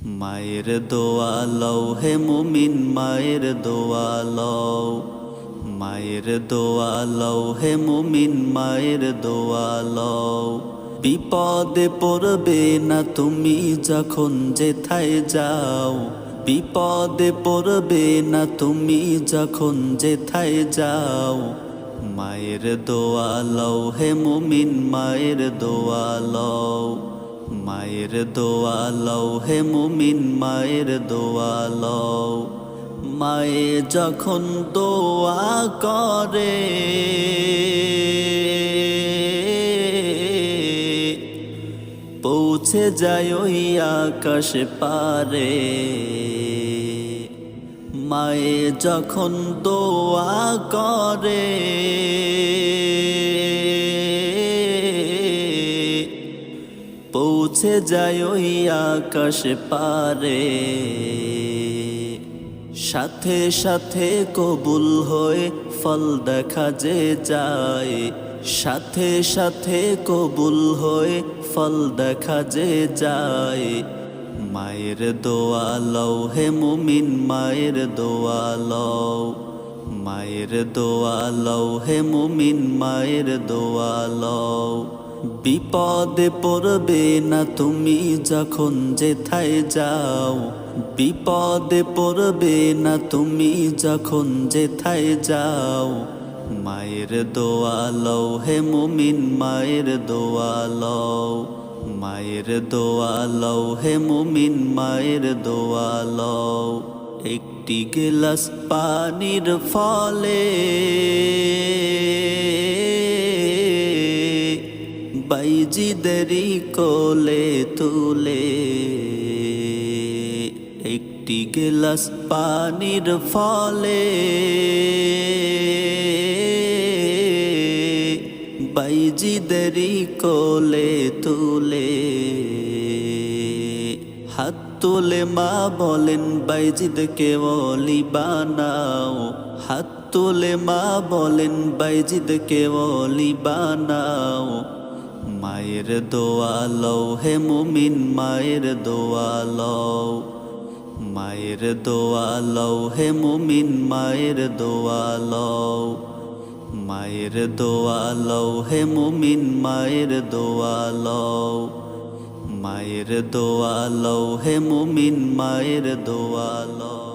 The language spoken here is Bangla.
মায়ের দোয়া লও হে মুমিন মায়ের দোয়া লও, মায়ের দোয়া লও হে মুমিন মায়ের দোয়া লও। বিপদে পড়বে না তুমি যখন যেথায় যাও, বিপদে পড়বে না তুমি যখন যেথায় যাও। মায়ের দোয়া লও হে মুমিন মায়ের দোয়া লও, মায়ের দোয়া লও হে মুমিন মায়ের দোয়া লও। মায়ে যখন দোয়া করে পৌঁছে যায় ওই আকাশ পারে, মায়ে যখন দোয়া করে পৌঁছে যায় ওই আকাশ পারে। সাথে সাথে কবুল হয়ে ফল দেখা যে যায়, সাথে সাথে কবুল হয়ে ফল দেখা যে যায়। মায়ের দোয়া লও হে মুমিন মায়ের দোয়া লও, মায়ের দোয়া লও হে মুমিন মায়ের দোয়া লও। বিপদে পড়বে না তুমি যখন যেথায় যাও, বিপদে পড়বে না তুমি যখন যেথায় যাও। মায়ের দোয়া লও হে মুমিন মায়ের দোয়া লও, মায়ের দোয়া লও হে মুমিন মায়ের দোয়া লও। একটি গিলাস পানির ফলে বাইজিদেরই কোলে তুলে, একটি গিলাস পানির ফলে বাইজিদেরই কোলে তুলে। হাত তুলে মা বলেন বাইজিদকে ওলি বানাও, হাত তুলে মা বলেন বাইজিদকে ওলি বানাও। মায়ের দোয়া লও হে মুমিন মায়ের দোয়া লও, মায়ের দোয়া লও হে মুমিন মায়ের দোয়া লও। মায়ের দোয়া লও হে মুমিন মায়ের দোয়া লও, মায়ের দোয়া লও হে মুমিন মায়ের দোয়া লও।